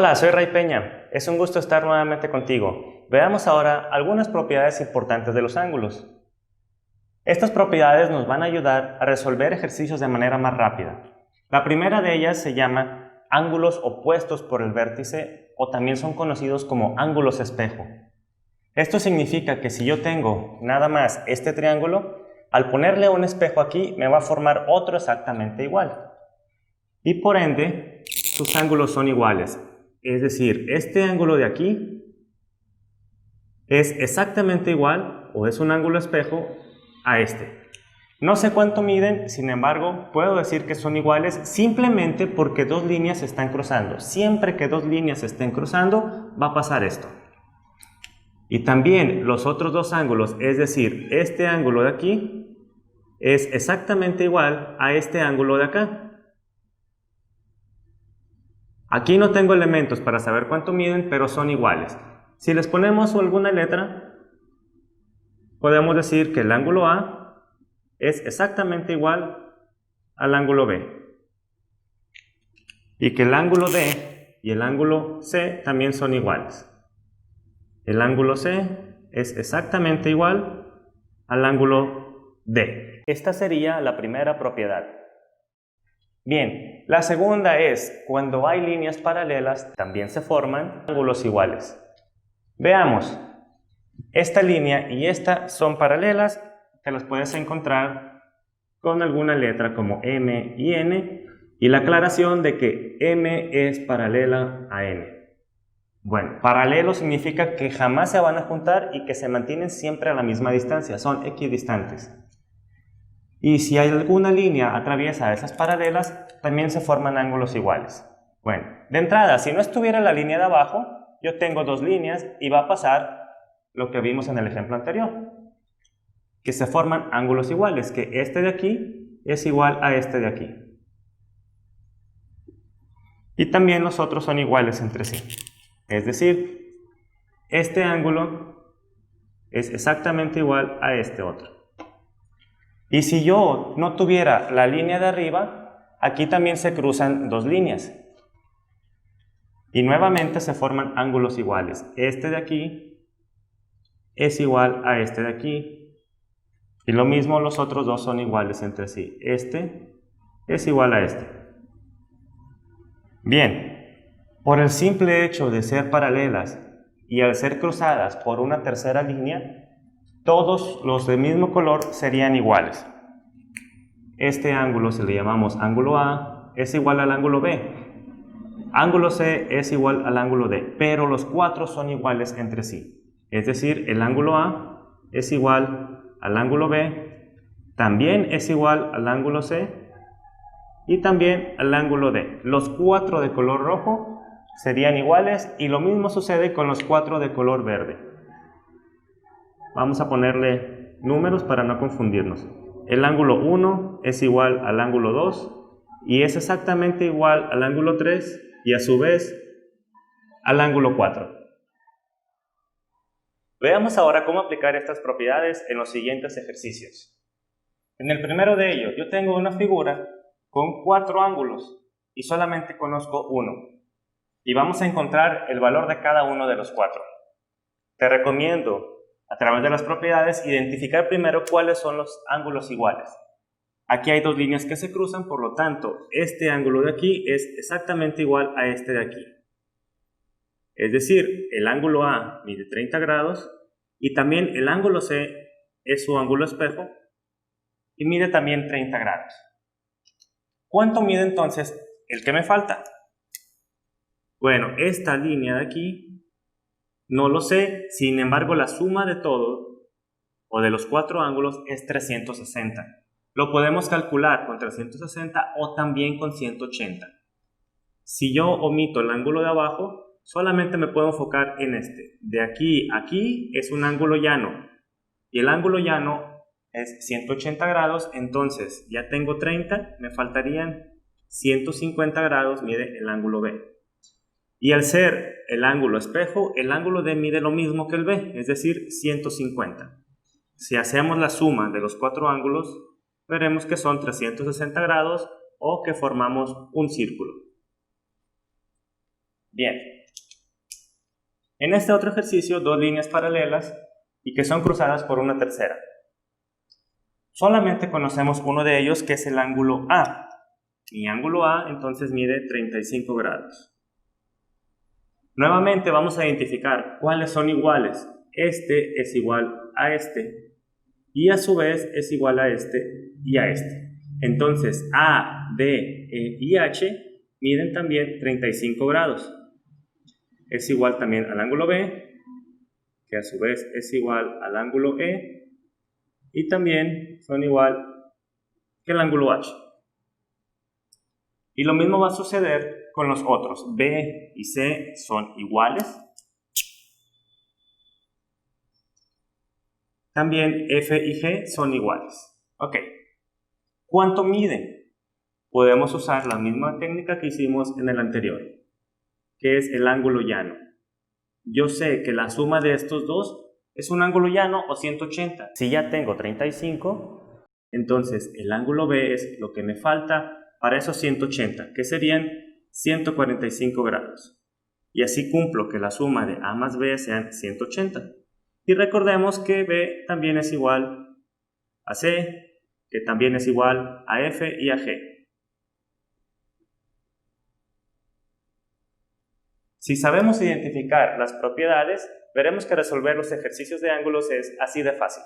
Hola, soy Ray Peña. Es un gusto estar nuevamente contigo. Veamos ahora algunas propiedades importantes de los ángulos. Estas propiedades nos van a ayudar a resolver ejercicios de manera más rápida. La primera de ellas se llama ángulos opuestos por el vértice o también son conocidos como ángulos espejo. Esto significa que si yo tengo nada más este triángulo, al ponerle un espejo aquí me va a formar otro exactamente igual. Y por ende, sus ángulos son iguales. Es decir, este ángulo de aquí es exactamente igual o es un ángulo espejo a este. No sé cuánto miden, sin embargo, puedo decir que son iguales simplemente porque dos líneas se están cruzando. Siempre que dos líneas se estén cruzando, va a pasar esto. Y también los otros dos ángulos, es decir, este ángulo de aquí es exactamente igual a este ángulo de acá. Aquí no tengo elementos para saber cuánto miden, pero son iguales. Si les ponemos alguna letra, podemos decir que el ángulo A es exactamente igual al ángulo B. Y que el ángulo D y el ángulo C también son iguales. El ángulo C es exactamente igual al ángulo D. Esta sería la primera propiedad. Bien, la segunda es, cuando hay líneas paralelas, también se forman ángulos iguales. Veamos, esta línea y esta son paralelas, te las puedes encontrar con alguna letra como M y N, y la aclaración de que M es paralela a N. Bueno, paralelo significa que jamás se van a juntar y que se mantienen siempre a la misma distancia, son equidistantes. Y si hay alguna línea atraviesa esas paralelas, también se forman ángulos iguales. Bueno, de entrada, si no estuviera la línea de abajo, yo tengo dos líneas y va a pasar lo que vimos en el ejemplo anterior, que se forman ángulos iguales, que este de aquí es igual a este de aquí. Y también los otros son iguales entre sí. Es decir, este ángulo es exactamente igual a este otro. Y si yo no tuviera la línea de arriba, aquí también se cruzan dos líneas. Y nuevamente se forman ángulos iguales. Este de aquí es igual a este de aquí. Y lo mismo los otros dos son iguales entre sí. Este es igual a este. Bien, por el simple hecho de ser paralelas y al ser cruzadas por una tercera línea, todos los del mismo color serían iguales. Este ángulo, si le llamamos ángulo A, es igual al ángulo B. Ángulo C es igual al ángulo D, pero los cuatro son iguales entre sí. Es decir, el ángulo A es igual al ángulo B, también es igual al ángulo C y también al ángulo D. Los cuatro de color rojo serían iguales y lo mismo sucede con los cuatro de color verde. Vamos a ponerle números para no confundirnos. El ángulo 1 es igual al ángulo 2 y es exactamente igual al ángulo 3 y a su vez al ángulo 4. Veamos ahora cómo aplicar estas propiedades en los siguientes ejercicios. En el primero de ellos, yo tengo una figura con cuatro ángulos y solamente conozco uno. Y vamos a encontrar el valor de cada uno de los cuatro. Te recomiendo, a través de las propiedades, identificar primero cuáles son los ángulos iguales. Aquí hay dos líneas que se cruzan, por lo tanto, este ángulo de aquí es exactamente igual a este de aquí. Es decir, el ángulo A mide 30 grados y también el ángulo C es su ángulo espejo y mide también 30 grados. ¿Cuánto mide entonces el que me falta? Bueno, esta línea de aquí no lo sé, sin embargo la suma de todo o de los cuatro ángulos es 360. Lo podemos calcular con 360 o también con 180. Si yo omito el ángulo de abajo, solamente me puedo enfocar en este. De aquí a aquí es un ángulo llano y el ángulo llano es 180 grados, entonces ya tengo 30, me faltarían 150 grados, mide el ángulo B. Y al ser el ángulo espejo, el ángulo D mide lo mismo que el B, es decir, 150. Si hacemos la suma de los cuatro ángulos, veremos que son 360 grados o que formamos un círculo. Bien. En este otro ejercicio, dos líneas paralelas y que son cruzadas por una tercera. Solamente conocemos uno de ellos, que es el ángulo A. Mi ángulo A entonces mide 35 grados. Nuevamente vamos a identificar cuáles son iguales. Este es igual a este y a su vez es igual a este y a este. Entonces A, D, E y H miden también 35 grados. Es igual también al ángulo B, que a su vez es igual al ángulo E, y también son igual que el ángulo H. Y lo mismo va a suceder con los otros. B y C son iguales. También F y G son iguales. Ok. ¿Cuánto miden? Podemos usar la misma técnica que hicimos en el anterior, que es el ángulo llano. Yo sé que la suma de estos dos es un ángulo llano o 180. Si ya tengo 35, entonces el ángulo B es lo que me falta para esos 180, que serían 145 grados. Y así cumplo que la suma de A más B sean 180. Y recordemos que B también es igual a C, que también es igual a F y a G. Si sabemos identificar las propiedades, veremos que resolver los ejercicios de ángulos es así de fácil.